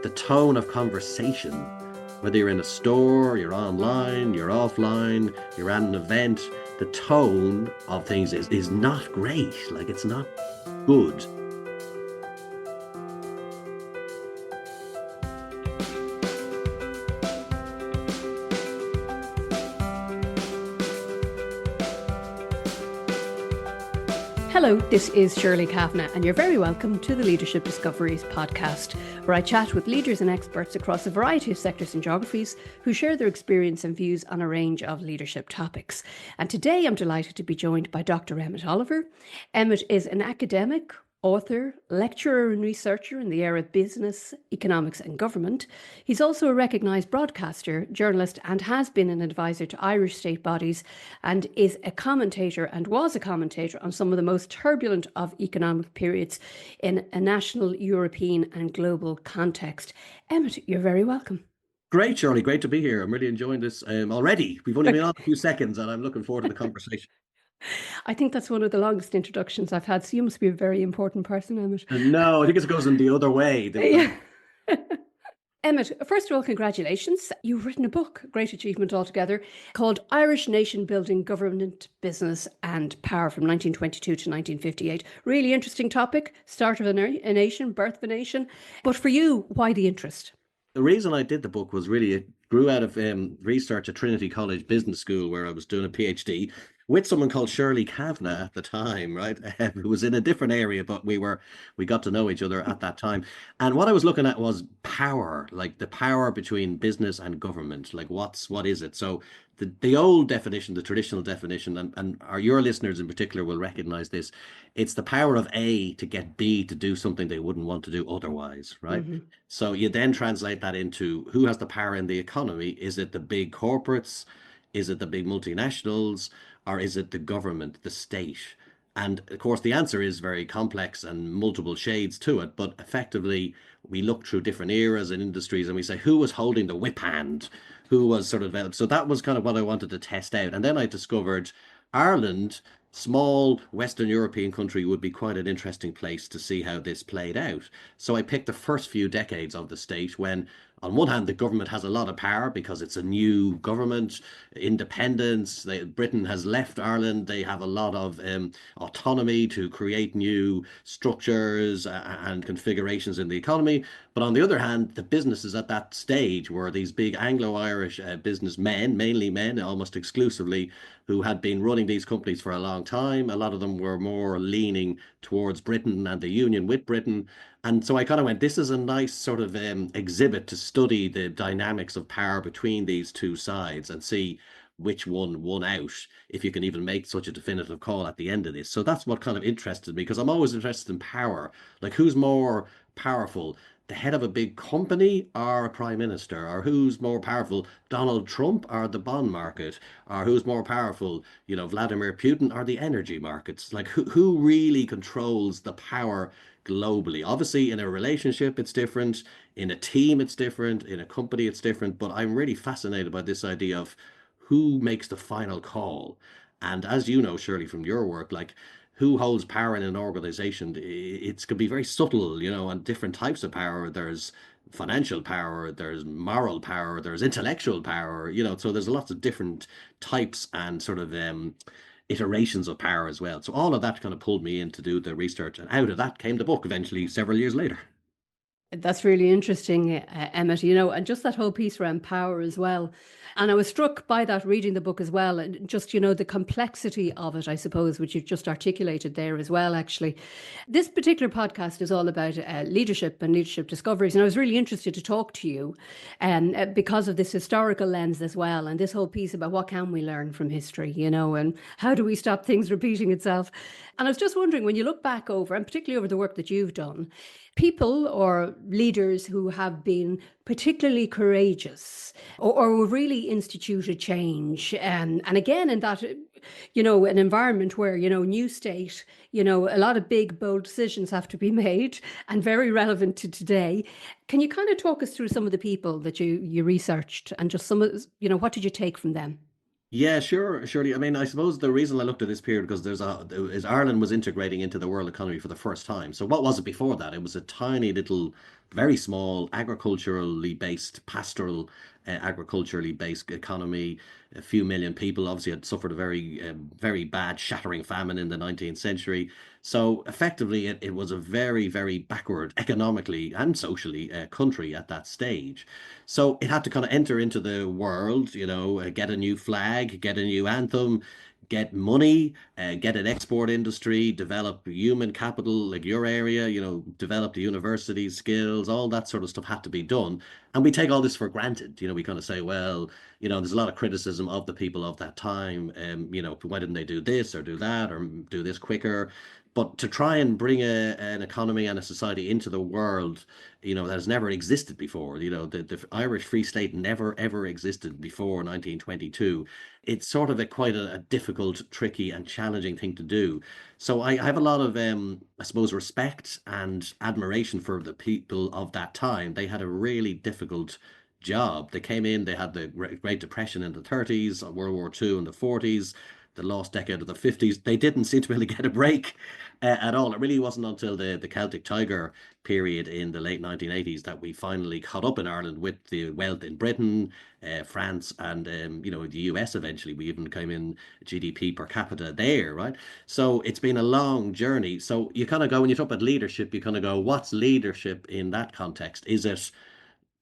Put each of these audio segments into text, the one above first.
the tone of conversation, whether you're in a store, you're online, you're offline, you're at an event, the tone of things is not great. Like, it's not good. Hello, this is Shirley Kavanagh, and you're very welcome to the Leadership Discoveries podcast, where I chat with leaders and experts across a variety of sectors and geographies who share their experience and views on a range of leadership topics. And today I'm delighted to be joined by Dr. Emmet Oliver. Emmet is an academic, author, lecturer and researcher in the area of business, economics and government. He's also a recognised broadcaster, journalist and has been an advisor to Irish state bodies and is a commentator and was a commentator on some of the most turbulent of economic periods in a national, European and global context. Emmet, you're very welcome. Great, Shirley. Great to be here. I'm really enjoying this already. We've only been on a few seconds and I'm looking forward to the conversation. I think that's one of the longest introductions I've had, so you must be a very important person, Emmet. No, I think it goes in the other way. Yeah. Emmet, first of all, congratulations. You've written a book, great achievement altogether, called Irish Nation Building Government, Business and Power from 1922 to 1958. Really interesting topic, start of a nation, birth of a nation. But for you, why the interest? The reason I did the book was really it grew out of research at Trinity College Business School, where I was doing a PhD with someone called Shirley Kavanagh at the time, right? Who was in a different area, but we got to know each other at that time. And what I was looking at was power, like the power between business and government. Like what is it? So the old definition, the traditional definition, and your listeners in particular will recognize this. It's the power of A to get B to do something they wouldn't want to do otherwise, right? Mm-hmm. So you then translate that into who has the power in the economy. Is it the big corporates? Is it the big multinationals? Or is it the government, the state? And of course, the answer is very complex and multiple shades to it. But effectively, we look through different eras and industries and we say, who was holding the whip hand? Who was sort of, so that was kind of what I wanted to test out. And then I discovered Ireland, small Western European country, would be quite an interesting place to see how this played out. So I picked the first few decades of the state when, on one hand, the government has a lot of power because it's a new government, independence. Britain has left Ireland. They have a lot of autonomy to create new structures and configurations in the economy. But on the other hand, the businesses at that stage were these big Anglo-Irish businessmen, mainly men, almost exclusively, who had been running these companies for a long time. A lot of them were more leaning towards Britain and the union with Britain. And so I kind of went, this is a nice sort of exhibit to study the dynamics of power between these two sides and see which one won out, if you can even make such a definitive call at the end of this. So that's what kind of interested me, because I'm always interested in power. Like, who's more powerful, the head of a big company or a prime minister? Or who's more powerful, Donald Trump or the bond market? Or who's more powerful, Vladimir Putin or the energy markets? Like, who really controls the power globally? Obviously, in a relationship, it's different. In a team, it's different. In a company, it's different. But I'm really fascinated by this idea of who makes the final call. And as you know, Shirley, from your work, like, who holds power in an organization, it can be very subtle, and different types of power. There's financial power, there's moral power, there's intellectual power, so there's lots of different types and sort of iterations of power as well. So all of that kind of pulled me in to do the research, and out of that came the book eventually several years later. That's really interesting, Emmet, and just that whole piece around power as well. And I was struck by that reading the book as well, and just, the complexity of it, I suppose, which you've just articulated there as well, actually. This particular podcast is all about leadership and leadership discoveries. And I was really interested to talk to you because of this historical lens as well. And this whole piece about what can we learn from history, and how do we stop things repeating itself? And I was just wondering, when you look back over, and particularly over the work that you've done, people or leaders who have been particularly courageous or really instituted change. And again, in that, an environment where, new state, a lot of big, bold decisions have to be made and very relevant to today. Can you kind of talk us through some of the people that you researched and just some of, what did you take from them? Yeah, sure, surely. I mean, I suppose the reason I looked at this period because Ireland was integrating into the world economy for the first time. So what was it before that? It was a tiny little very small, agriculturally based, pastoral, agriculturally based economy. A few million people obviously had suffered a very bad, shattering famine in the 19th century. So effectively, it was a very, very backward economically and socially country at that stage. So it had to kind of enter into the world, get a new flag, get a new anthem, get money, get an export industry, develop human capital like your area, develop the university skills, all that sort of stuff had to be done. And we take all this for granted. We kind of say, well, there's a lot of criticism of the people of that time. Why didn't they do this or do that or do this quicker? But to try and bring an economy and a society into the world, that has never existed before. The Irish Free State never ever existed before 1922. It's sort of quite a difficult, tricky, and challenging thing to do. So I have a lot of, I suppose, respect and admiration for the people of that time. They had a really difficult job. They came in, they had the Great Depression in the 30s, World War II in the 40s, the last decade of the 50s. They didn't seem to really get a break at all. It really wasn't until the Celtic Tiger period in the late 1980s that we finally caught up in Ireland with the wealth in Britain, France, and the US. Eventually, we even came in GDP per capita there, right? So it's been a long journey. So you kind of go when you talk about leadership, you kind of go, what's leadership in that context? Is it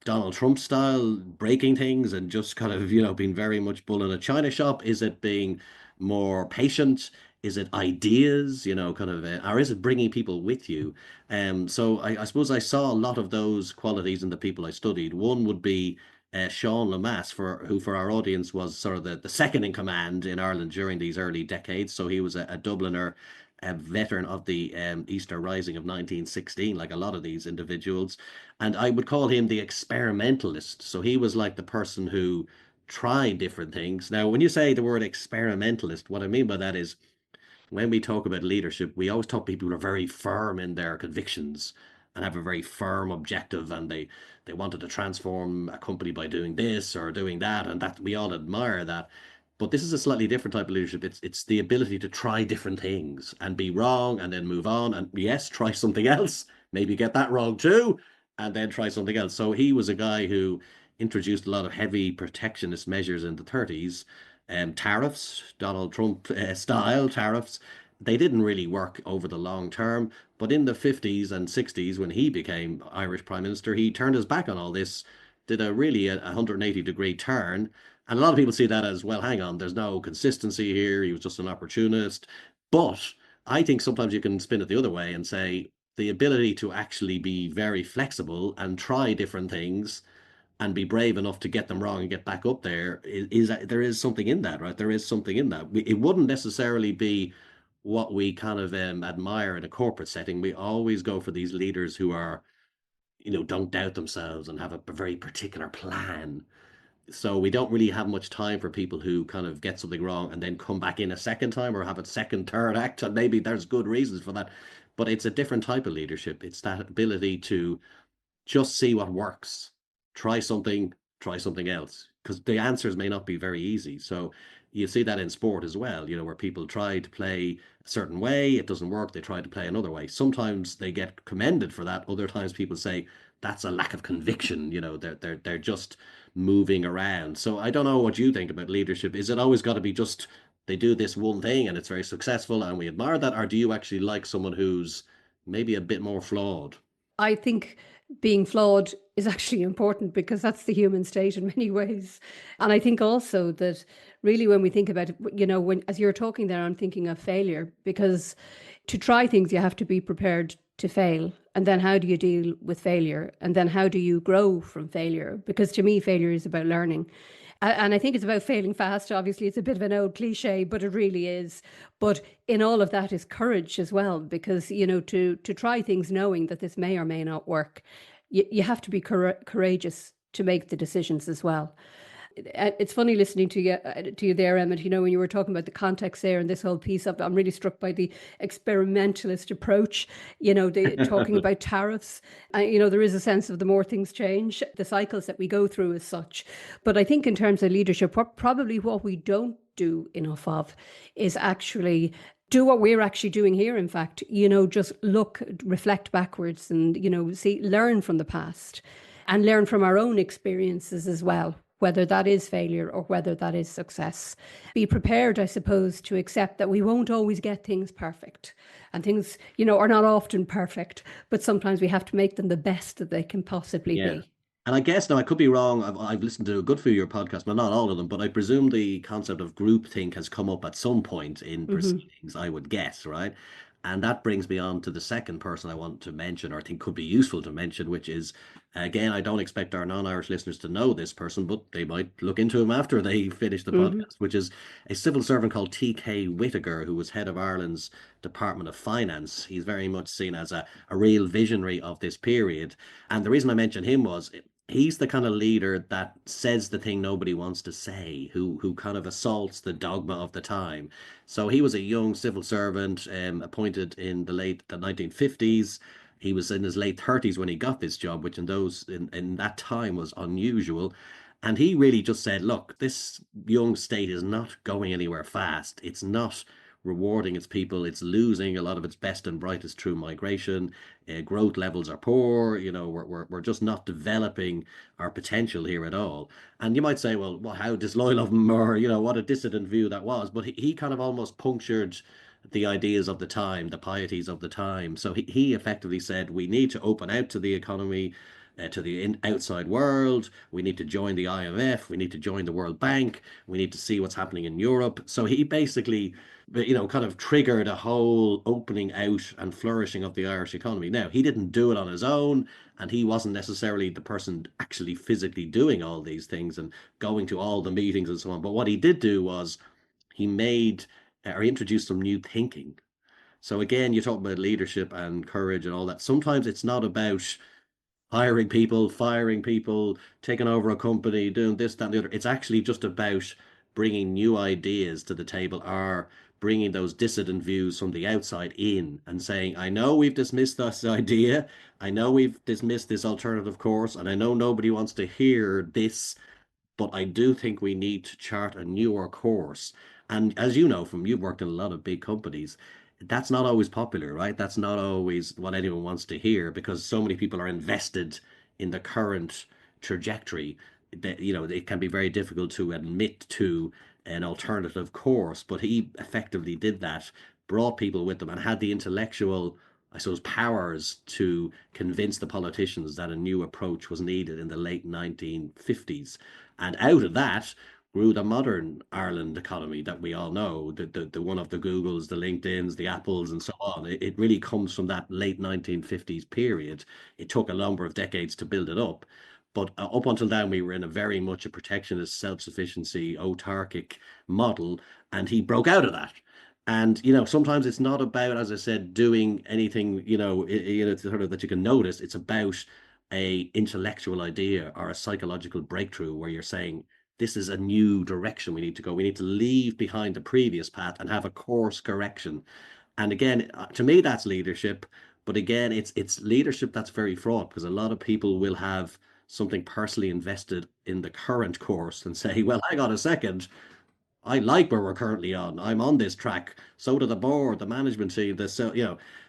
Donald Trump style breaking things and just kind of, being very much bull in a china shop? Is it being more patient? Is it ideas, kind of, or is it bringing people with you? So I suppose I saw a lot of those qualities in the people I studied. One would be Sean Lemass, who for our audience was sort of the second in command in Ireland during these early decades. So he was a Dubliner, a veteran of the Easter Rising of 1916, like a lot of these individuals. And I would call him the experimentalist. So he was like the person who tried different things. Now, when you say the word experimentalist, what I mean by that is when we talk about leadership, we always talk people who are very firm in their convictions and have a very firm objective, and they wanted to transform a company by doing this or doing that, and that we all admire that. But this is a slightly different type of leadership. It's the ability to try different things and be wrong and then move on, and yes, try something else, maybe get that wrong too, and then try something else. So he was a guy who introduced a lot of heavy protectionist measures in the 30s, tariffs, Donald Trump style tariffs. They didn't really work over the long term, but in the 50s and 60s, when he became Irish Prime Minister, he turned his back on all this, did a 180-degree turn. And a lot of people see that as, well, hang on, there's no consistency here. He was just an opportunist. But I think sometimes you can spin it the other way and say the ability to actually be very flexible and try different things and be brave enough to get them wrong and get back up there is there is something in that, right? There is something in that. It wouldn't necessarily be what we kind of admire in a corporate setting. We always go for these leaders who are, don't doubt themselves and have a very particular plan. So we don't really have much time for people who kind of get something wrong and then come back in a second time or have a second, third act. And maybe there's good reasons for that. But it's a different type of leadership. It's that ability to just see what works. Try something else. Because the answers may not be very easy. So you see that in sport as well, where people try to play a certain way, it doesn't work, they try to play another way. Sometimes they get commended for that. Other times people say that's a lack of conviction, they're just moving around. So I don't know what you think about leadership. Is it always got to be just they do this one thing and it's very successful and we admire that, or do you actually like someone who's maybe a bit more flawed? I think being flawed is actually important because that's the human state in many ways. And I think also that really when we think about it, when as you're talking there, I'm thinking of failure because to try things, you have to be prepared to fail. And then how do you deal with failure? And then how do you grow from failure? Because to me, failure is about learning. And I think it's about failing fast. Obviously, it's a bit of an old cliche, but it really is. But in all of that is courage as well, because, to try things knowing that this may or may not work, you have to be courageous to make the decisions as well. It's funny listening to you there, Emmett. When you were talking about the context there and this whole piece of, I'm really struck by the experimentalist approach. The talking about tariffs. There is a sense of the more things change, the cycles that we go through as such. But I think in terms of leadership, probably what we don't do enough of is actually do what we're actually doing here, in fact, just look, reflect backwards and, see, learn from the past and learn from our own experiences as well, whether that is failure or whether that is success. Be prepared, I suppose, to accept that we won't always get things perfect. And things, are not often perfect, but sometimes we have to make them the best that they can possibly Yeah. be. And I guess now I could be wrong. I've listened to a good few of your podcasts, but not all of them. But I presume the concept of groupthink has come up at some point in Hmm. proceedings, I would guess, right? And that brings me on to the second person I want to mention, or I think could be useful to mention, which is, again, I don't expect our non-Irish listeners to know this person, but they might look into him after they finish the Hmm. podcast, which is a civil servant called T.K. Whittaker, who was head of Ireland's Department of Finance. He's very much seen as a real visionary of this period. And the reason I mentioned him was he's the kind of leader that says the thing nobody wants to say, who kind of assaults the dogma of the time. So he was a young civil servant, appointed in the 1950s. He was in his late 30s when he got this job, which in that time was unusual. And he really just said, look, this young state is not going anywhere fast. It's not rewarding its people. It's losing a lot of its best and brightest through migration. Growth levels are poor. We're just not developing our potential here at all. And you might say, well, how disloyal of him, or what a dissident view that was. But he kind of almost punctured the ideas of the time, the pieties of the time. So he effectively said we need to open out to the economy. To the outside world, we need to join the IMF, we need to join the World Bank, we need to see what's happening in Europe. So he basically kind of triggered a whole opening out and flourishing of the Irish economy. Now, he didn't do it on his own, and he wasn't necessarily the person actually physically doing all these things and going to all the meetings and so on. But what he did do was he made or he introduced some new thinking. So again, you talk about leadership and courage and all that. Sometimes it's not about hiring people, firing people, taking over a company, doing this, that, and the other. It's actually just about bringing new ideas to the table, or bringing those dissident views from the outside in and saying, I know we've dismissed this idea. I know we've dismissed this alternative course, and I know nobody wants to hear this, but I do think we need to chart a newer course. And as you know, from you've worked in a lot of big companies, that's not always popular, right? That's not always what anyone wants to hear because so many people are invested in the current trajectory that, it can be very difficult to admit to an alternative course. But he effectively did that, brought people with them, and had the intellectual, I suppose, powers to convince the politicians that a new approach was needed in the late 1950s. And out of that grew the modern Ireland economy that we all know, the one of the Googles, the LinkedIns, the Apples, and so on. It really comes from that late 1950s period. It took a number of decades to build it up. But up until then, we were in a very much a protectionist, self-sufficiency, autarkic model, and he broke out of that. And sometimes it's not about, as I said, doing anything, sort of that you can notice. It's about a intellectual idea or a psychological breakthrough where you're saying this is a new direction we need to go. We need to leave behind the previous path and have a course correction. And again, to me, that's leadership. But again, it's leadership that's very fraught because a lot of people will have something personally invested in the current course and say, well, hang on a second. I like where we're currently on. I'm on this track. So do the board, the management team,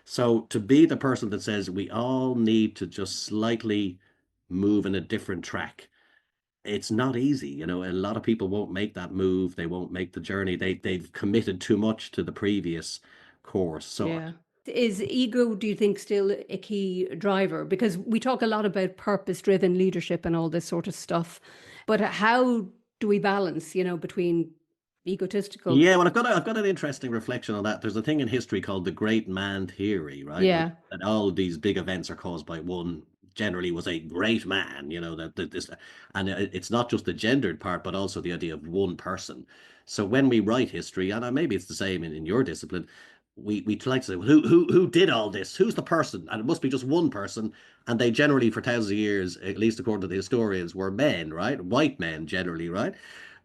So to be the person that says we all need to just slightly move in a different track, it's not easy. A lot of people won't make that move. They won't make the journey. They've committed too much to the previous course. So Yeah. Is ego, do you think, still a key driver? Because we talk a lot about purpose-driven leadership and all this sort of stuff, but how do we balance, between egotistical? yeah, well, I've got an interesting reflection on that. There's a thing in history called the great man theory, right? Yeah, That all of these big events are caused by one, generally was a great man, that this, and it's not just the gendered part, but also the idea of one person. So when we write history, and maybe it's the same in your discipline, we try to say, well, who did all this? Who's the person? And it must be just one person. And they generally, for thousands of years, at least according to the historians, were men, right? White men generally, right?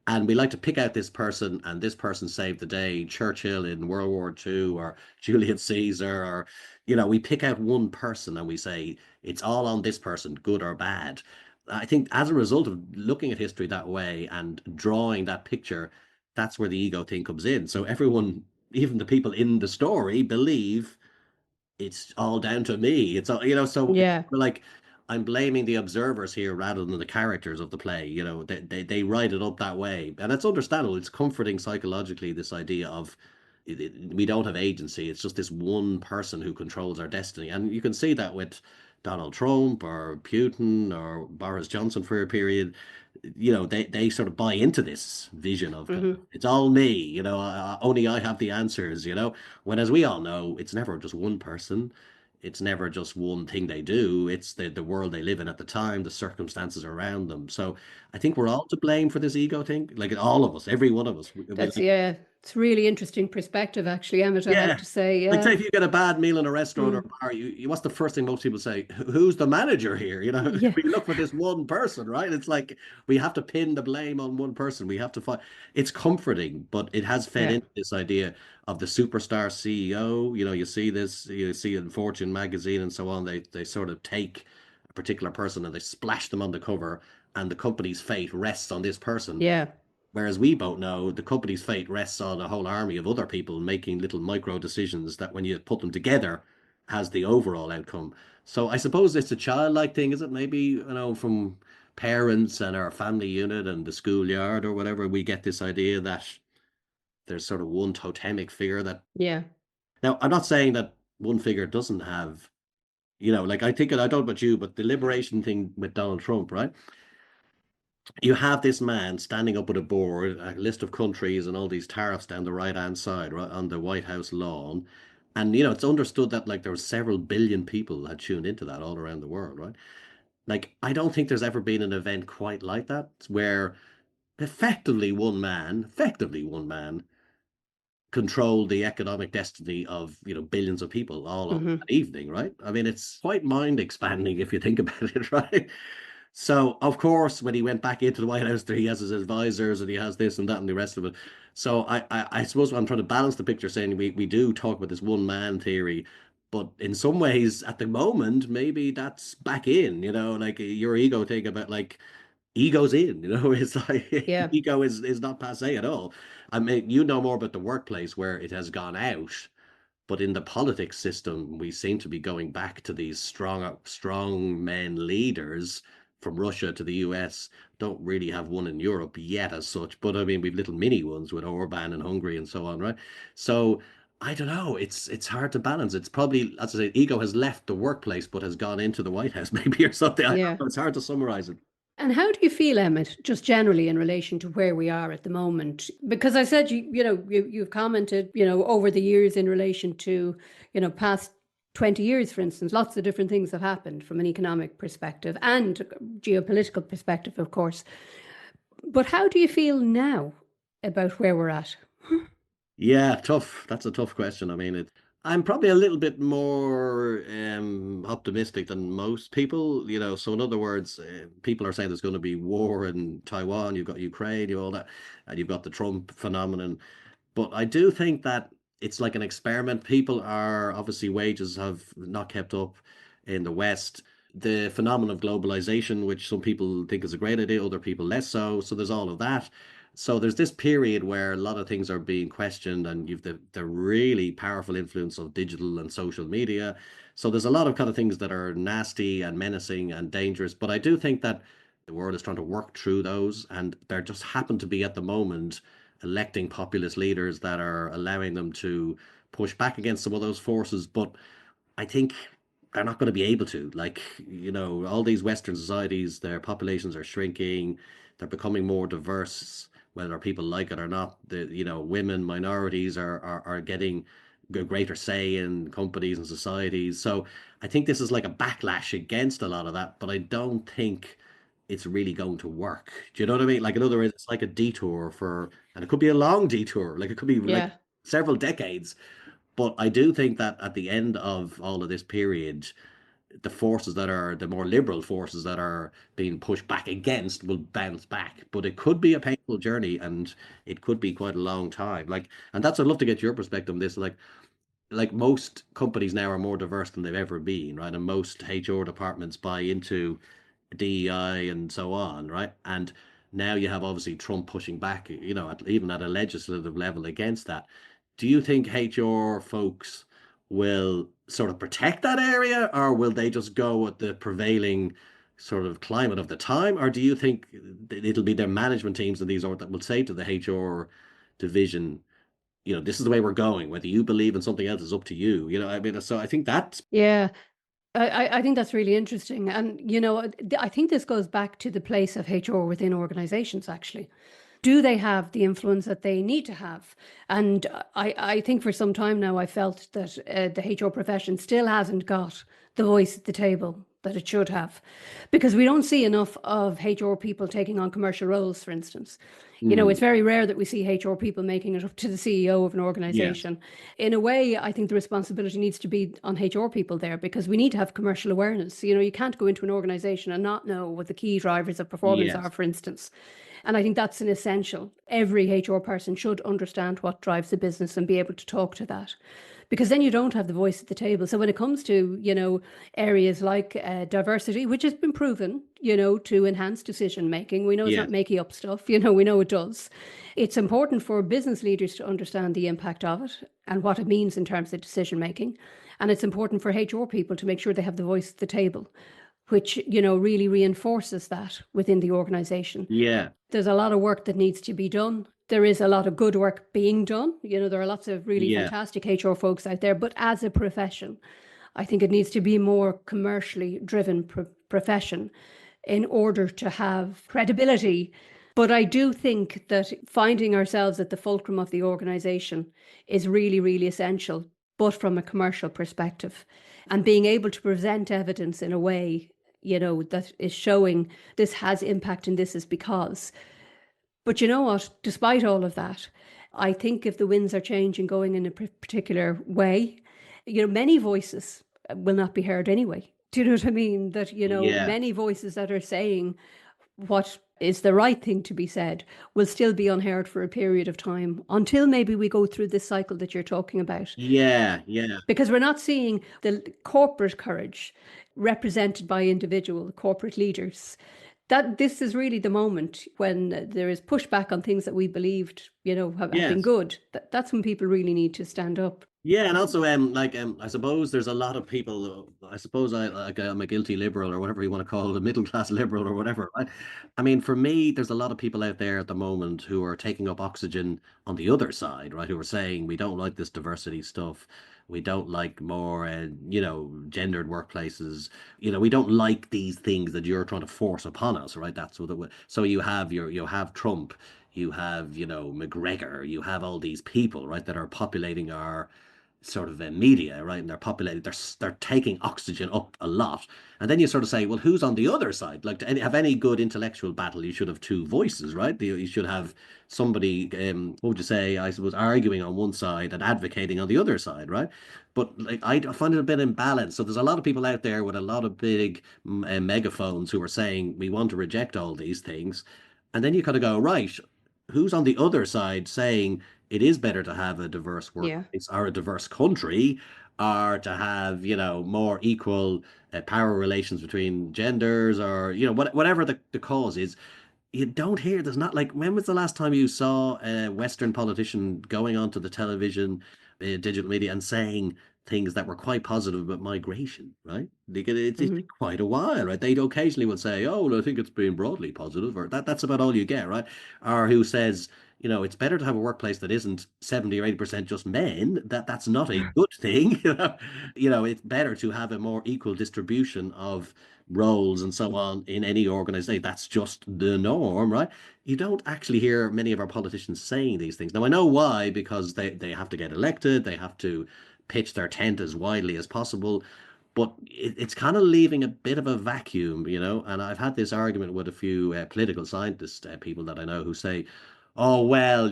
And we like to pick out this person, and this person saved the day. Churchill in World War II, or Julius Caesar, or we pick out one person and we say it's all on this person, good or bad. I think as a result of looking at history that way and drawing that picture, that's where the ego thing comes in. So everyone even the people in the story believe it's all down to me. It's all, so it's Yeah. like I'm blaming the observers here rather than the characters of the play. They write it up that way, and it's understandable. It's comforting psychologically, this idea of we don't have agency. It's just this one person who controls our destiny, and you can see that with Donald Trump or Putin or Boris Johnson for a period. They sort of buy into this vision of Hmm. it's all me. Only I have the answers. When, as we all know, it's never just one person. It's never just one thing they do. It's the world they live in at the time, the circumstances around them. So I think we're all to blame for this ego thing. Like all of us, every one of us. We That's, like, yeah, it's really interesting perspective, actually, Emmett, I have yeah. to say. Like say Yeah. if you get a bad meal in a restaurant or Mm. bar, what's the first thing most people say? Who's the manager here? Yeah. We look for this one person, right? It's like we have to pin the blame on one person. We have to find it's comforting, but it has fed Yeah. into this idea of the superstar CEO. You see this, you see in Fortune magazine and so on. They sort of take a particular person and they splash them on the cover, and the company's fate rests on this person. Yeah. Whereas we both know the company's fate rests on a whole army of other people making little micro decisions that, when you put them together, has the overall outcome. So I suppose it's a childlike thing, is it? Maybe, from parents and our family unit and the schoolyard or whatever, we get this idea that there's sort of one totemic figure that. Yeah. Now, I'm not saying that one figure doesn't have, like I think, and I don't know about you, but the liberation thing with Donald Trump, right? You have this man standing up with a board, a list of countries and all these tariffs down the right hand side, right on the White House lawn. And it's understood that like there were several billion people had tuned into that all around the world, right? Like I don't think there's ever been an event quite like that where effectively one man controlled the economic destiny of billions of people all on Hmm. that evening, right? I mean, it's quite mind expanding if you think about it, right? So, of course, when he went back into the White House, there he has his advisors and he has this and that and the rest of it. So, I suppose I'm trying to balance the picture, saying we do talk about this one man theory, but in some ways, at the moment, maybe that's back in, like your ego thing about like ego's in, it's like Yeah. ego is not passe at all. I mean, you know more about the workplace where it has gone out, but in the politics system, we seem to be going back to these strong men leaders from Russia to the US. Don't really have one in Europe yet as such, but I mean we've little mini ones with Orban and Hungary and so on, right? So I don't know. It's hard to balance. It's probably, as I say, ego has left the workplace but has gone into the White House maybe or something. I don't Yeah. know. It's hard to summarize it. And how do you feel, Emmett, just generally in relation to where we are at the moment? Because I said you've commented, over the years in relation to, past 20 years, for instance, lots of different things have happened from an economic perspective and geopolitical perspective, of course. But how do you feel now about where we're at? Yeah, tough. That's a tough question. I mean, I'm probably a little bit more optimistic than most people, So in other words, people are saying there's going to be war in Taiwan, you've got Ukraine, you all that, and you've got the Trump phenomenon. But I do think that it's like an experiment. People are obviously wages have not kept up in the West. The phenomenon of globalization, which some people think is a great idea, other people less so. So there's all of that. So there's this period where a lot of things are being questioned, and you've the really powerful influence of digital and social media. So there's a lot of kind of things that are nasty and menacing and dangerous. But I do think that the world is trying to work through those, and there just happen to be at the moment electing populist leaders that are allowing them to push back against some of those forces. But I think they're not going to be able to. Like, all these Western societies, their populations are shrinking, they're becoming more diverse, whether people like it or not. Women, minorities are getting a greater say in companies and societies. So I think this is like a backlash against a lot of that, but I don't think it's really going to work. Do you know what I mean? Like, in other words, it's like a detour and it could be a long detour, like it could be like Yeah. several decades. But I do think that at the end of all of this period, the forces that are the more liberal forces that are being pushed back against will bounce back. But it could be a painful journey and it could be quite a long time. Like, and that's, I'd love to get your perspective on this. Like most companies now are more diverse than they've ever been, right? And most HR departments buy into DEI and so on, right? And now you have obviously Trump pushing back, even at a legislative level against that. do you think HR folks will sort of protect that area, or will they just go with the prevailing sort of climate of the time? Or do you think it'll be their management teams and these or that will say to the HR division, this is the way we're going. Whether you believe in something else is up to you. I mean, so I think that's Yeah. I think that's really interesting. And, I think this goes back to the place of HR within organizations, actually. Do they have the influence that they need to have? And I think for some time now, I felt that the HR profession still hasn't got the voice at the table that it should have, because we don't see enough of HR people taking on commercial roles, for instance. It's mm, very rare that we see HR people making it up to the CEO of an yes, organization. In a way, I think the responsibility needs to be on HR people there, because we need to have commercial awareness. You can't go into an organization and not know what the key drivers of performance yes, are, for instance. And I think that's an essential. Every HR person should understand what drives the business and be able to talk to that. Because then you don't have the voice at the table. So when it comes to, areas like diversity, which has been proven, to enhance decision making, we know it's not yes, making up stuff, we know it does. It's important for business leaders to understand the impact of it and what it means in terms of decision making. And it's important for HR people to make sure they have the voice at the table, which, really reinforces that within the organization. yeah, There's a lot of work that needs to be done. There is a lot of good work being done. There are lots of really yeah, fantastic HR folks out there, but as a profession, I think it needs to be more commercially driven profession in order to have credibility. But I do think that finding ourselves at the fulcrum of the organization is really, really essential, but from a commercial perspective, and being able to present evidence in a way, that is showing this has impact and this is because. But you know what? Despite all of that, I think if the winds are changing, going in a particular way, many voices will not be heard anyway. Do you know what I mean? That, yeah. many voices that are saying what is the right thing to be said will still be unheard for a period of time until maybe we go through this cycle that you're talking about. Yeah, yeah, Because we're not seeing the corporate courage represented by individual corporate leaders. That this is really the moment when there is pushback on things that we believed, have been yes. good. That's when people really need to stand up. Yeah, and also I suppose there's a lot of people. I suppose I'm a guilty liberal or whatever you want to call it, a middle class liberal or whatever, right? I mean, for me, there's a lot of people out there at the moment who are taking up oxygen on the other side, right? Who are saying we don't like this diversity stuff. We don't like more, gendered workplaces. We don't like these things that you're trying to force upon us, right? That's what so you have Trump, you have, McGregor, you have all these people, right, that are populating our sort of media, right? And they're populated, they're taking oxygen up a lot. And then you sort of say, well, who's on the other side? Like to have any good intellectual battle, you should have two voices, right? You should have somebody, what would you say, I suppose, arguing on one side and advocating on the other side, right? But like I find it a bit imbalanced. So there's a lot of people out there with a lot of big megaphones who are saying we want to reject all these things. And then you kind of go, right, who's on the other side saying it is better to have a diverse Yeah. workplace or a diverse country or to have, more equal power relations between genders or, whatever the cause is. You don't hear, there's not like, when was the last time you saw a Western politician going onto the television, digital media and saying things that were quite positive about migration, right? It's been Hmm. quite a while, right? They occasionally will say, oh, well, I think it's been broadly positive, or that's about all you get, right? Or who says, it's better to have a workplace that isn't 70 or 80% just men. That's not a good thing. It's better to have a more equal distribution of roles and so on in any organization. That's just the norm, right? You don't actually hear many of our politicians saying these things. Now I know why, because they have to get elected, they have to pitch their tent as widely as possible. But it's kind of leaving a bit of a vacuum, And I've had this argument with a few political scientist people that I know who say, oh, well,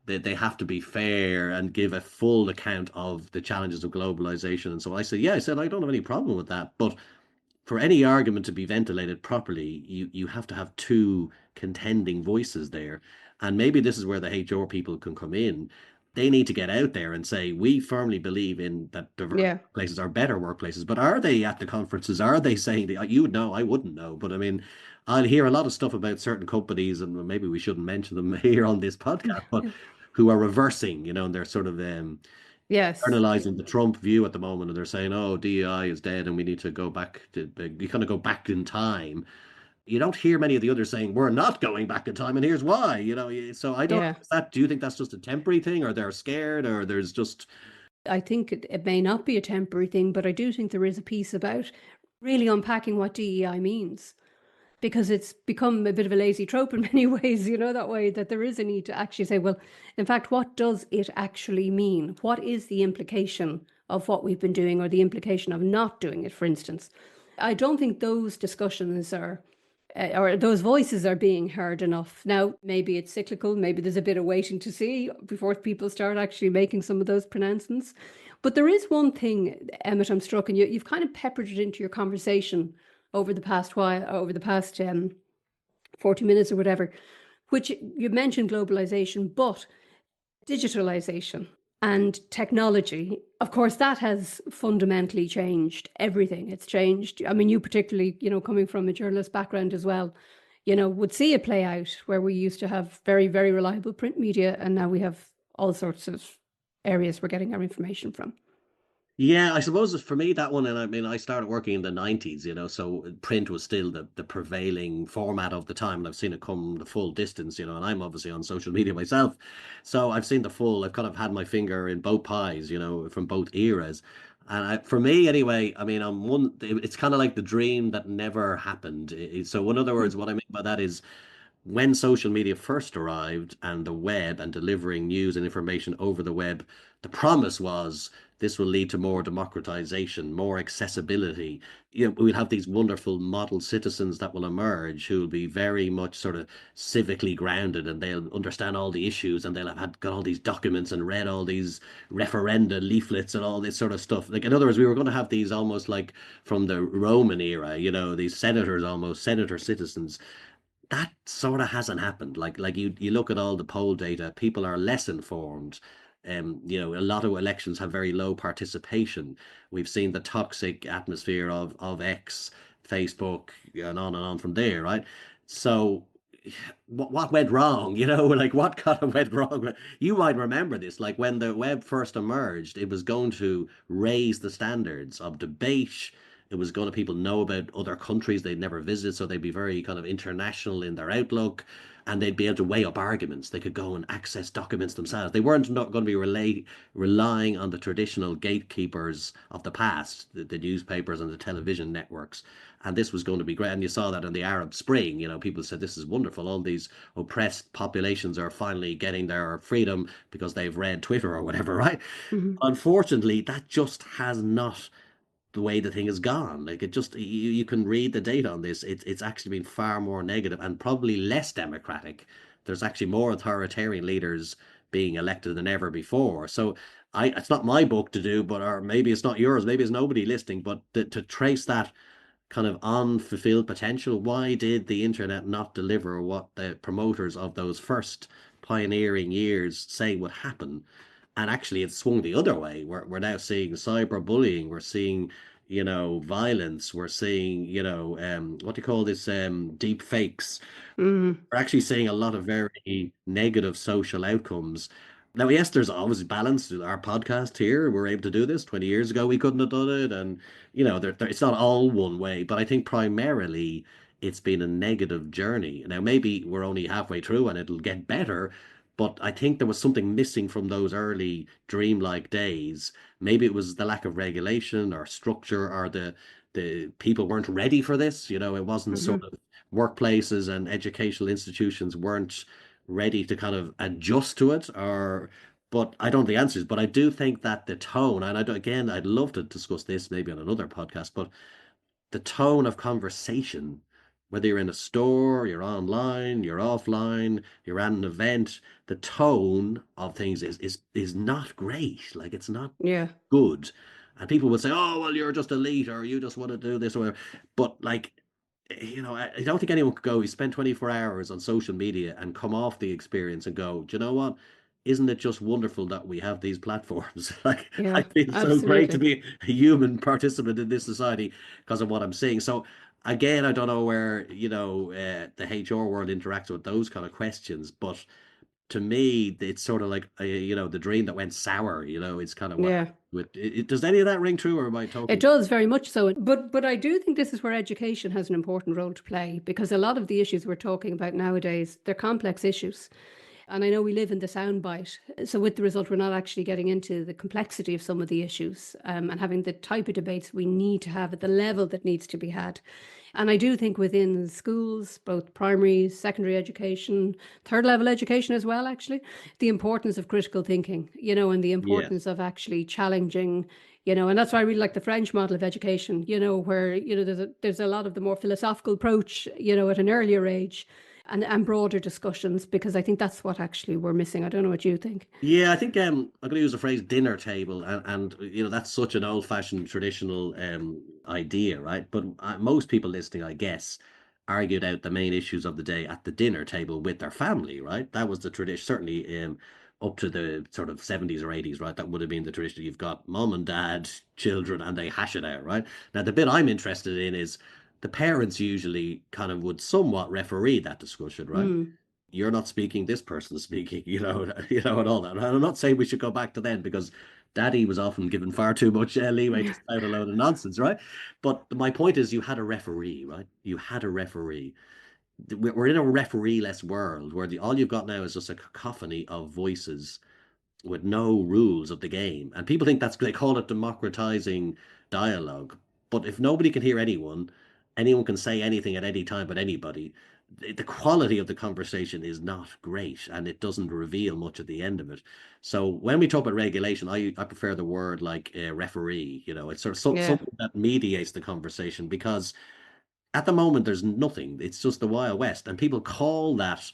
they have to be fair and give a full account of the challenges of globalization. And so I said, yeah, I said, I don't have any problem with that. But for any argument to be ventilated properly, you have to have two contending voices there. And maybe this is where the HR people can come in. They need to get out there and say, we firmly believe in that diverse Yeah. places are better workplaces. But are they at the conferences? Are they saying you would know, I wouldn't know. But I mean, I'll hear a lot of stuff about certain companies, and maybe we shouldn't mention them here on this podcast. But who are reversing, and they're sort of Yes. internalizing the Trump view at the moment, and they're saying, "Oh, DEI is dead, and we need to go back to you kind of go back in time." You don't hear many of the others saying we're not going back in time, and here's why. So I don't know. Yeah. Do you think that's just a temporary thing, or they're scared, or there's just I think it may not be a temporary thing, but I do think there is a piece about really unpacking what DEI means, because it's become a bit of a lazy trope in many ways, that way, that there is a need to actually say, well, in fact, what does it actually mean? What is the implication of what we've been doing, or the implication of not doing it, for instance? I don't think those discussions are, or those voices are being heard enough. Now, maybe it's cyclical, maybe there's a bit of waiting to see before people start actually making some of those pronouncements. But there is one thing, Emmet, I'm struck, and you've kind of peppered it into your conversation over the past while, over the past 40 minutes or whatever, which you mentioned globalization, but digitalization and technology, of course, that has fundamentally changed everything. It's changed. I mean, you particularly, coming from a journalist background as well, would see it play out where we used to have very, very reliable print media, and now we have all sorts of areas we're getting our information from. Yeah, I suppose for me that one, and I mean, I started working in the 90s, so print was still the prevailing format of the time, and I've seen it come the full distance, and I'm obviously on social media myself, so I've kind of had my finger in both pies, from both eras. And for me, anyway, I mean, it's kind of like the dream that never happened. So, in other words, what I mean by that is when social media first arrived and the web and delivering news and information over the web, the promise was this will lead to more democratization, more accessibility. We'll have these wonderful model citizens that will emerge who will be very much sort of civically grounded, and they'll understand all the issues, and they'll have got all these documents and read all these referenda leaflets and all this sort of stuff. Like, in other words, we were going to have these almost like from the Roman era, these senators, almost senator citizens. That sort of hasn't happened. Like you look at all the poll data, people are less informed. A lot of elections have very low participation. We've seen the toxic atmosphere of X, Facebook, and on from there, right? So what went wrong? Like what kind of went wrong? You might remember this, like when the web first emerged, it was going to raise the standards of debate. It was going to people know about other countries they'd never visited, so they'd be very kind of international in their outlook, and they'd be able to weigh up arguments. They could go and access documents themselves. They weren't not going to be relying on the traditional gatekeepers of the past, the newspapers and the television networks. And this was going to be great. And you saw that in the Arab Spring. People said this is wonderful. All these oppressed populations are finally getting their freedom because they've read Twitter or whatever, right? Mhm. Unfortunately, that just has not the way the thing has gone. Like it just you can read the data on this. It's actually been far more negative and probably less democratic. There's actually more authoritarian leaders being elected than ever before. So it's not my book to do, but or maybe it's not yours, maybe it's nobody listening, but to trace that kind of unfulfilled potential. Why did the internet not deliver what the promoters of those first pioneering years say would happen? And actually, it's swung the other way. We're now seeing cyberbullying. We're seeing, violence. We're seeing, what do you call this? Deep fakes. Mhm. We're actually seeing a lot of very negative social outcomes. Now, yes, there's always balance. Our podcast here, we're able to do this. 20 years ago, we couldn't have done it. And, it's not all one way, but I think primarily it's been a negative journey. Now, maybe we're only halfway through and it'll get better, but I think there was something missing from those early dreamlike days. Maybe it was the lack of regulation or structure, or the people weren't ready for this. It wasn't sort Mhm. of workplaces and educational institutions weren't ready to kind of adjust to it, or but I don't know the answers. But I do think that the tone, and again, I'd love to discuss this maybe on another podcast, but the tone of conversation, whether you're in a store, you're online, you're offline, you're at an event, the tone of things is not great. Like it's not Yeah. good. And people would say, "Oh, well, you're just elite, or you just want to do this or whatever." But like, I don't think anyone could go. You spend 24 hours on social media and come off the experience and go, "Do you know what? Isn't it just wonderful that we have these platforms?" Like, I Yeah. feel so great to Absolutely. be a human participant in this society because of what I'm seeing. So again, I don't know where, the HR world interacts with those kind of questions, but to me, it's sort of like the dream that went sour. It's kind of what Yeah. happened with it. Does any of that ring true, or am I It totally? does very much so. But I do think this is where education has an important role to play, because a lot of the issues we're talking about nowadays, they're complex issues. And I know we live in the soundbite. So with the result, we're not actually getting into the complexity of some of the issues, and having the type of debates we need to have at the level that needs to be had. And I do think within schools, both primary, secondary education, third level education as well, actually, the importance of critical thinking, and the Yeah. importance of actually challenging, and that's why I really like the French model of education, where, there's a lot of the more philosophical approach, at an earlier age, and broader discussions, because I think that's what actually we're missing. I don't know what you think. Yeah, I think I'm going to use the phrase dinner table, and that's such an old-fashioned traditional idea, right? But most people listening, I guess, argued out the main issues of the day at the dinner table with their family, right? That was the tradition, certainly up to the sort of 70s or 80s, right? That would have been the tradition. You've got mom and dad, children, and they hash it out, right? Now, the bit I'm interested in is the parents usually kind of would somewhat referee that discussion, right? Mm, You're not speaking, this person's speaking, and all that. And I'm not saying we should go back to then because daddy was often given far too much leeway to spout a load of nonsense, right? But my point is, you had a referee, right? You had a referee. We're in a referee-less world where all you've got now is just a cacophony of voices with no rules of the game. And people think they call it democratizing dialogue. But if nobody can hear anyone can say anything at any time but anybody, the quality of the conversation is not great and it doesn't reveal much at the end of it. So when we talk about regulation, I prefer the word like referee. It's sort of yeah, something that mediates the conversation because at the moment there's nothing. It's just the Wild West, and people call that,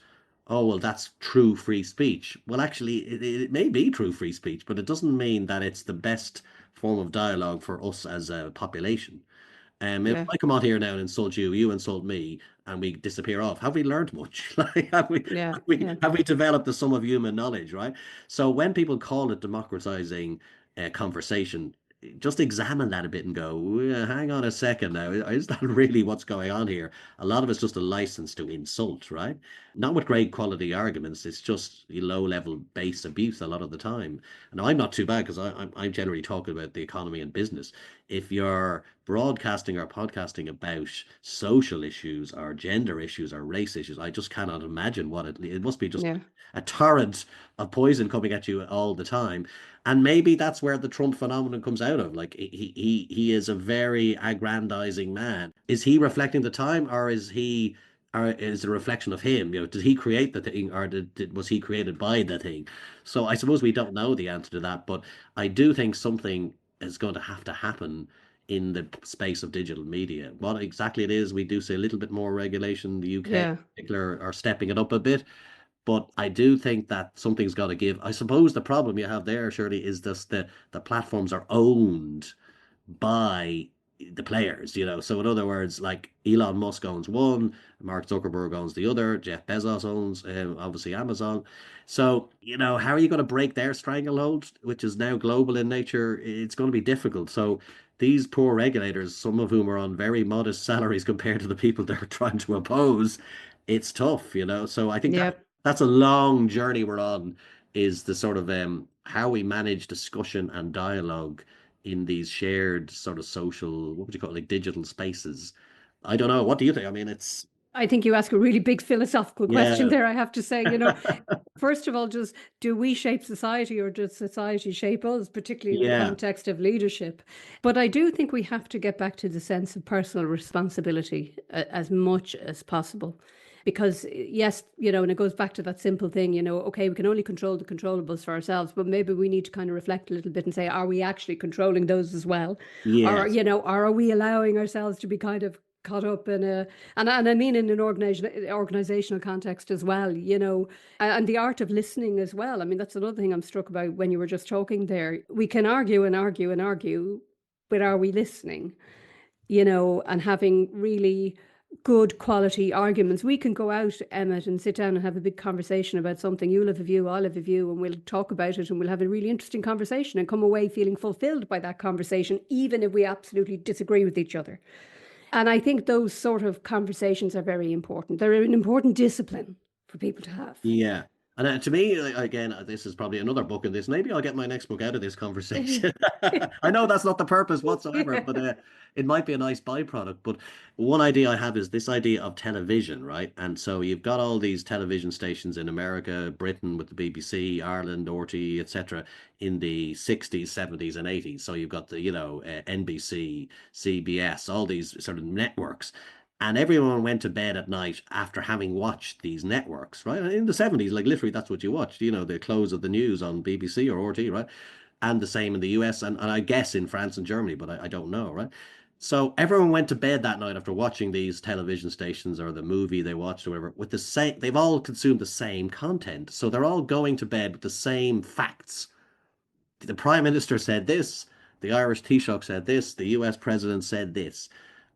oh well, that's true free speech. Well, actually, it may be true free speech, but it doesn't mean that it's the best form of dialogue for us as a population. If yeah, I come on here now and insult you, you insult me, and we disappear off, have we learned much? Like, have we yeah, have we yeah, have we developed the sum of human knowledge, right? So when people call it democratizing conversation, just examine that a bit and go, hang on a second now, is that really what's going on here? A lot of it's just a license to insult, right? Not with great quality arguments. It's just low level base abuse a lot of the time. And I'm not too bad because I'm generally talking about the economy and business. If you're broadcasting or podcasting about social issues or gender issues or race issues, I just cannot imagine what it must be just yeah, a torrent of poison coming at you all the time. And maybe that's where the Trump phenomenon comes out of. Like he is a very aggrandizing man. Is he reflecting the time, or is it a reflection of him? Did he create the thing, or was he created by the thing? So I suppose we don't know the answer to that, but I do think something is going to have to happen in the space of digital media. What exactly it is, we do see a little bit more regulation. The UK in yeah, particular are stepping it up a bit, but I do think that something's got to give. I suppose the problem you have there, Shirley, is just the platforms are owned by the players. So in other words, like Elon Musk owns one, Mark Zuckerberg owns the other, Jeff Bezos owns obviously Amazon. So, how are you going to break their stranglehold, which is now global in nature? It's going to be difficult. So these poor regulators, some of whom are on very modest salaries compared to the people they're trying to oppose, it's tough. So I think yeah, that's a long journey we're on, is the sort of how we manage discussion and dialogue in these shared sort of social, what would you call it, like digital spaces. I don't know. What do you think? I mean, it's I think you ask a really big philosophical question yeah, there, I have to say. First of all, just do we shape society or does society shape us, particularly in the yeah, context of leadership? But I do think we have to get back to the sense of personal responsibility as much as possible. Because, yes, and it goes back to that simple thing, okay, we can only control the controllables for ourselves, but maybe we need to kind of reflect a little bit and say, are we actually controlling those as well? Or, yes, are we allowing ourselves to be kind of caught up in and I mean in an organizational context as well, and the art of listening as well. I mean, that's another thing I'm struck about when you were just talking there. We can argue and argue and argue, but are we listening? And having really good quality arguments. We can go out, Emmet, and sit down and have a big conversation about something. You'll have a view, I'll have a view, and we'll talk about it and we'll have a really interesting conversation and come away feeling fulfilled by that conversation, even if we absolutely disagree with each other. And I think those sort of conversations are very important. They're an important discipline for people to have. yeah. And to me, again, this is probably another book in this. Maybe I'll get my next book out of this conversation. I know that's not the purpose whatsoever, but Yeah. it might be a nice byproduct. But one idea I have is this idea of television, right? And so you've got all these television stations in America, Britain with the BBC, Ireland, RTE, etc., in the 60s, 70s, and 80s. So you've got the, NBC, CBS, all these sort of networks. And everyone went to bed at night after having watched these networks, right? In the 70s, like literally that's what you watched, the close of the news on BBC or RT, right? And the same in the US and I guess in France and Germany, but I don't know, right? So everyone went to bed that night after watching these television stations or the movie they watched or whatever with the same, they've all consumed the same content. So they're all going to bed with the same facts. The Prime Minister said this, the Irish Taoiseach said this, the US President said this.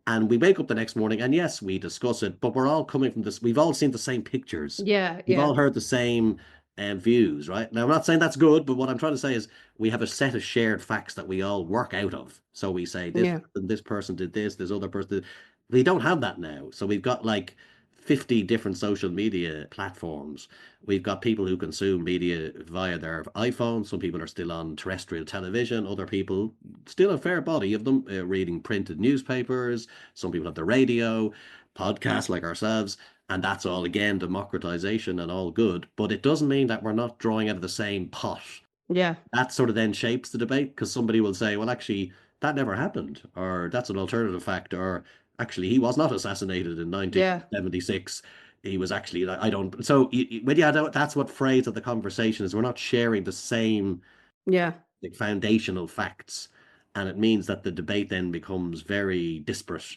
And we wake up the next morning, and yes, we discuss it, but we're all coming from this. We've all seen the same pictures. Yeah, We've yeah, all heard the same views, right? Now, I'm not saying that's good, but what I'm trying to say is we have a set of shared facts that we all work out of. So we say yeah, this person did this other person did. We don't have that now. So we've got like 50 different social media platforms. We've got people who consume media via their iPhone. Some people are still on terrestrial television. Other people, still a fair body of them, reading printed newspapers. Some people have the radio, podcasts like ourselves. And that's all, again, democratization and all good. But it doesn't mean that we're not drawing out of the same pot. yeah, That sort of then shapes the debate because somebody will say, well, actually, that never happened, or that's an alternative fact, or actually, he was not assassinated in yeah, 1976. He was actually, I don't. So when you add that's what phrase of the conversation is. We're not sharing the same yeah, like, foundational facts. And it means that the debate then becomes very disparate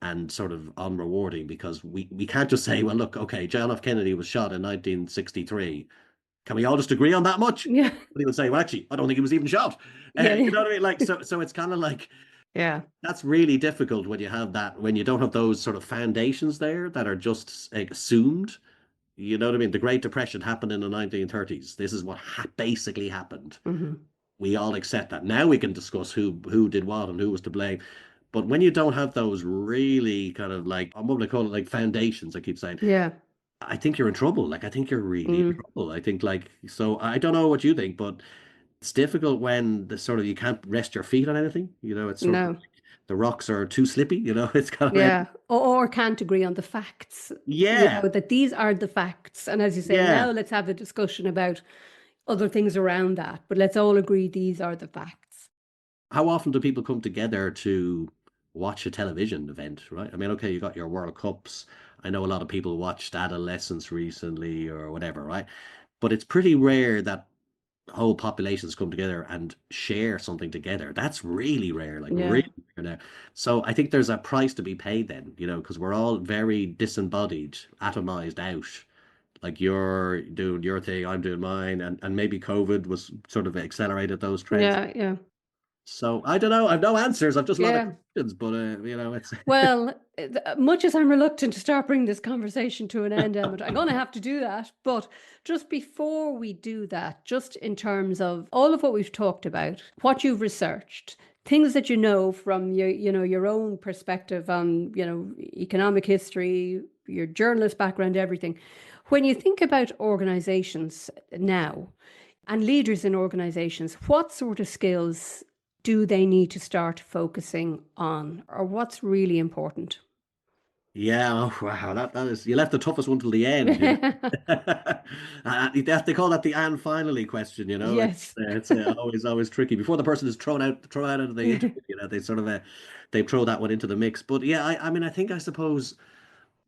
and sort of unrewarding because we can't just say, well, look, okay, John F. Kennedy was shot in 1963. Can we all just agree on that much? yeah, But he would say, well, actually, I don't think he was even shot. You yeah, know what I mean? Like, so it's kind of like yeah, that's really difficult when you have that, when you don't have those sort of foundations there that are just assumed. You know what I mean? The Great Depression happened in the 1930s. This is what basically happened. hmm, We all accept that. Now we can discuss who did what and who was to blame. But when you don't have those really kind of like, I'm going to call it like foundations, I keep saying, yeah. I think you're in trouble. Like, I think you're really in Mm. trouble. I think, like, so I don't know what you think, but it's difficult when the sort of you can't rest your feet on anything. It's sort of No. like the rocks are too slippy. It's kind of Yeah. Or can't agree on the facts, yeah, that these are the facts. And as you say, yeah. now let's have a discussion about other things around that, but let's all agree these are the facts. How often do people come together to watch a television event, right? I mean, okay, you got your World Cups. I know a lot of people watched Adolescence recently or whatever, right? But it's pretty rare that whole populations come together and share something together. That's really rare, like really Yeah. rare now. So I think there's a price to be paid then, because we're all very disembodied, atomized out. Like you're doing your thing, I'm doing mine, and maybe COVID was sort of accelerated those trends. Yeah. Yeah. So I don't know. I've no answers. I've just a lot of Yeah. questions, but it's Well, much as I'm reluctant to start bringing this conversation to an end, Emmet, I'm going to have to do that. But just before we do that, just in terms of all of what we've talked about, what you've researched, things that you know from your own perspective on, economic history, your journalist background, everything. When you think about organizations now and leaders in organizations, what sort of skills do they need to start focusing on, or what's really important? yeah. Oh, wow. That is. You left the toughest one till the end. They call that the "and finally" question. Yes. It's always tricky before the person is thrown out of the interview. They sort of they throw that one into the mix. But yeah, I mean, I suppose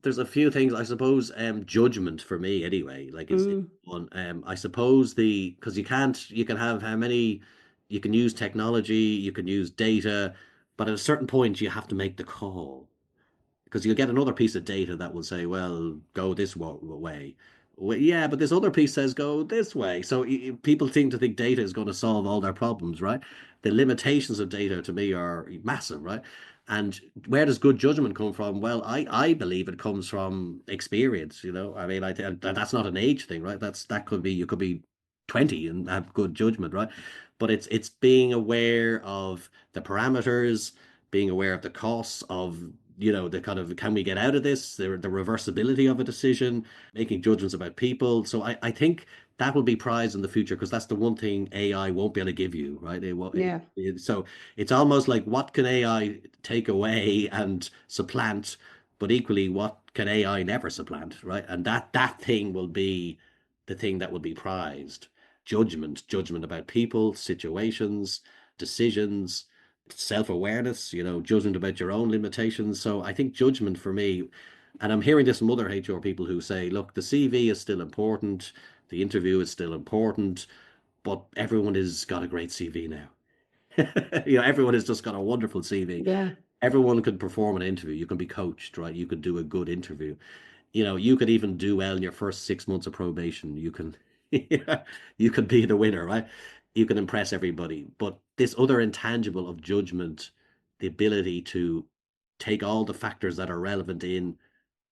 there's a few things. I suppose judgment for me anyway. Like is Mm, one. I suppose because you can have how many you can use technology, you can use data, but at a certain point you have to make the call because you'll get another piece of data that will say, well, go this way. Well, yeah, but this other piece says go this way. So people seem to think data is going to solve all their problems, right? The limitations of data to me are massive, right? And where does good judgment come from? Well, I believe it comes from experience, I mean, that's not an age thing, right? That could be, you could be 20 and have good judgment, right? But it's being aware of the parameters, being aware of the costs of the kind of, can we get out of this? The reversibility of a decision, making judgments about people. So I think that will be prized in the future because that's the one thing AI won't be able to give you, right? Yeah. So it's almost like what can AI take away and supplant, but equally what can AI never supplant, right? And that thing will be the thing that will be prized. Judgment about people, situations, decisions, self-awareness, judgment about your own limitations. So I think judgment for me, and I'm hearing this from other HR people who say, look, the CV is still important, the interview is still important, but everyone has got a great CV now. Everyone has just got a wonderful CV. Yeah. Everyone could perform an interview. You can be coached, right? You could do a good interview. You could even do well in your first 6 months of probation. You could be the winner, right? You can impress everybody. But this other intangible of judgment, the ability to take all the factors that are relevant in,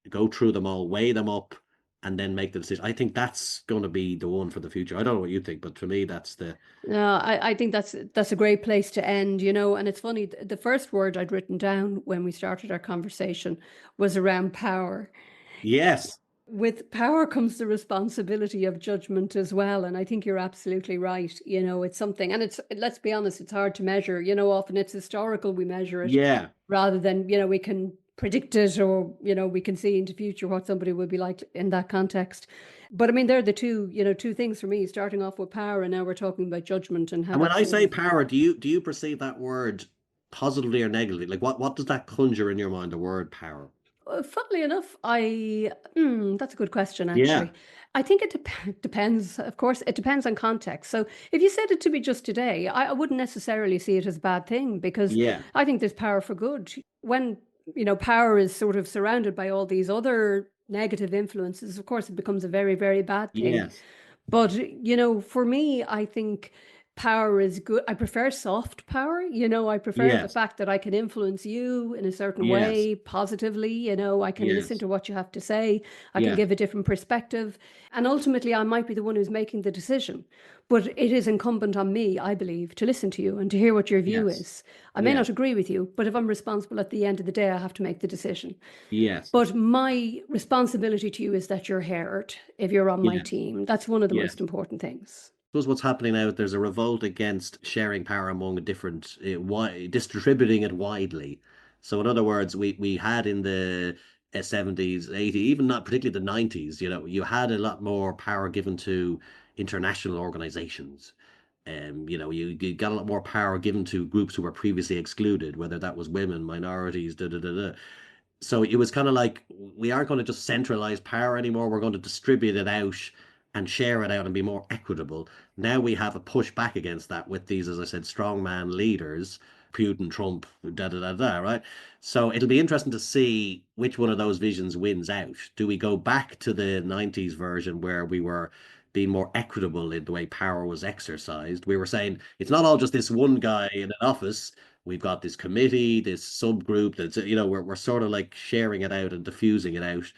go through them all, weigh them up, and then make the decision. I think that's going to be the one for the future. I don't know what you think, but for me, that's the No, I think that's a great place to end, and it's funny, the first word I'd written down when we started our conversation was around power. yes, With power comes the responsibility of judgment as well. And I think you're absolutely right. It's something, and let's be honest, it's hard to measure. Often it's historical, we measure it yeah, rather than, we can predict it, or, we can see into future what somebody would be like in that context. But I mean, they're the two things for me, starting off with power, and now we're talking about judgment and how and when that I sort say of. power, do you perceive that word positively or negatively? Like what does that conjure in your mind, the word power? Funnily enough, that's a good question, Yeah, actually. I think it depends. Of course, it depends on context. So, if you said it to me just today, I wouldn't necessarily see it as a bad thing, because yeah, I think there's power for good. When, power is sort of surrounded by all these other negative influences, of course, it becomes a very, very bad thing. yes, But, for me, I think power is good. I prefer soft power. I prefer the yes, fact that I can influence you in a certain yes, way positively. I can listen yes, to what you have to say. I can yeah, give a different perspective. And ultimately, I might be the one who's making the decision. But it is incumbent on me, I believe, to listen to you and to hear what your view yes, is. I may not yes, agree with you, but if I'm responsible at the end of the day, I have to make the decision. yes, But my responsibility to you is that you're heard if you're on my yes, team. That's one of the most yes. important things. Suppose what's happening now, there's a revolt against sharing power among different, distributing it widely. So, in other words, we had in the 70s, 80s, even not particularly the 90s, you had a lot more power given to international organizations. You got a lot more power given to groups who were previously excluded, whether that was women, minorities, da da da da. So it was kind of like we aren't going to just centralize power anymore. We're going to distribute it out and share it out and be more equitable. Now we have a push back against that with these, as I said, strongman leaders, Putin, Trump, da da da da, right? So it'll be interesting to see which one of those visions wins out. Do we go back to the 90s version where we were being more equitable in the way power was exercised? We were saying it's not all just this one guy in an office. We've got this committee, this subgroup that's, we're sort of like sharing it out and diffusing it out.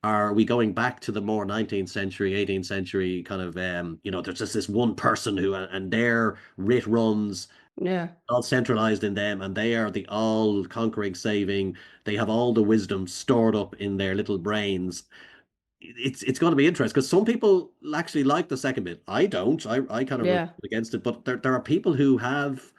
Are we going back to the more 19th century, 18th century kind of, there's just this one person who, and their writ runs Yeah. all centralized in them, and they are the all conquering saving. They have all the wisdom stored up in their little brains. It's going to be interesting because some people actually like the second bit. I don't. I kind of rebel Yeah. against it, but there are people who have,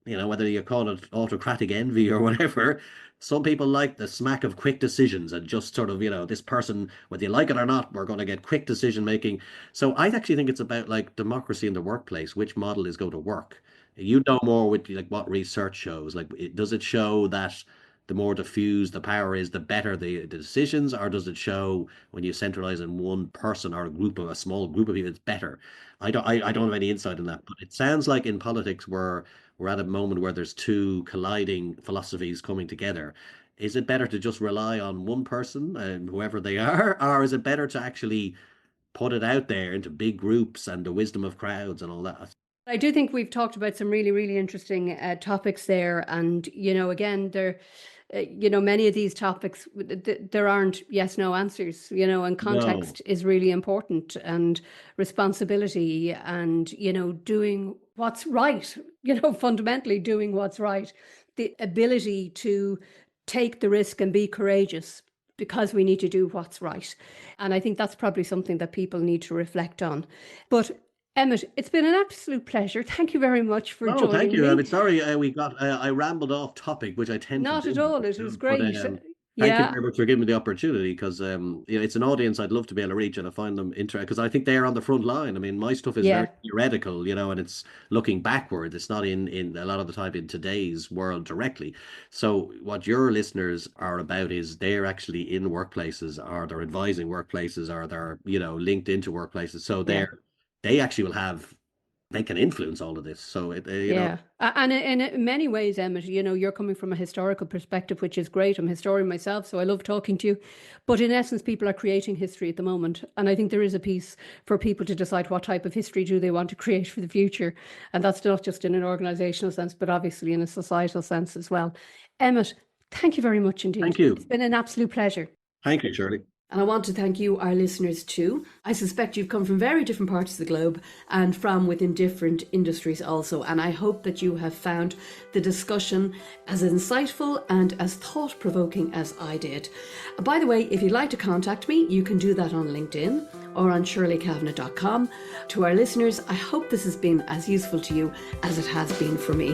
whether you call it autocratic envy or whatever, some people like the smack of quick decisions and just sort of, this person, whether you like it or not, we're going to get quick decision making. So I actually think it's about like democracy in the workplace, which model is going to work. You know more with like what research shows. Like, does it show that the more diffused the power is, the better the decisions, or does it show when you centralize in one person or a small group of people, it's better? I don't have any insight in that, but it sounds like in politics we're at a moment where there's two colliding philosophies coming together. Is it better to just rely on one person and whoever they are, or is it better to actually put it out there into big groups and the wisdom of crowds and all that? I do think we've talked about some really, really interesting topics there. And, again, many of these topics, there aren't yes, no answers, and No. context is really important, and responsibility, and, doing what's right, fundamentally doing what's right. The ability to take the risk and be courageous because we need to do what's right. And I think that's probably something that people need to reflect on. But Emmet, it's been an absolute pleasure. Thank you very much for Oh, thank joining you. me. Sorry, I rambled off topic, which I tend to Not at do. all. It was But great. thank you Yeah, very much for giving me the opportunity, because it's an audience I'd love to be able to reach, and I find them interesting because I think they're on the front line. I mean, my stuff is very yeah, theoretical, and it's looking backwards. It's not in a lot of the time in today's world directly. So what your listeners are about is they're actually in workplaces, or they're advising workplaces, or they're linked into workplaces. So yeah. they actually will have they can influence all of this. So Yeah. And in many ways, Emmett, you're coming from a historical perspective, which is great. I'm a historian myself, so I love talking to you. But in essence, people are creating history at the moment. And I think there is a piece for people to decide what type of history do they want to create for the future. And that's not just in an organizational sense, but obviously in a societal sense as well. Emmett, thank you very much thank indeed. It's you. been an absolute pleasure. Thank you, Shirley. And I want to thank you, our listeners, too. I suspect you've come from very different parts of the globe and from within different industries also. And I hope that you have found the discussion as insightful and as thought-provoking as I did. By the way, if you'd like to contact me, you can do that on LinkedIn or on shirleykavanagh.com. To our listeners, I hope this has been as useful to you as it has been for me.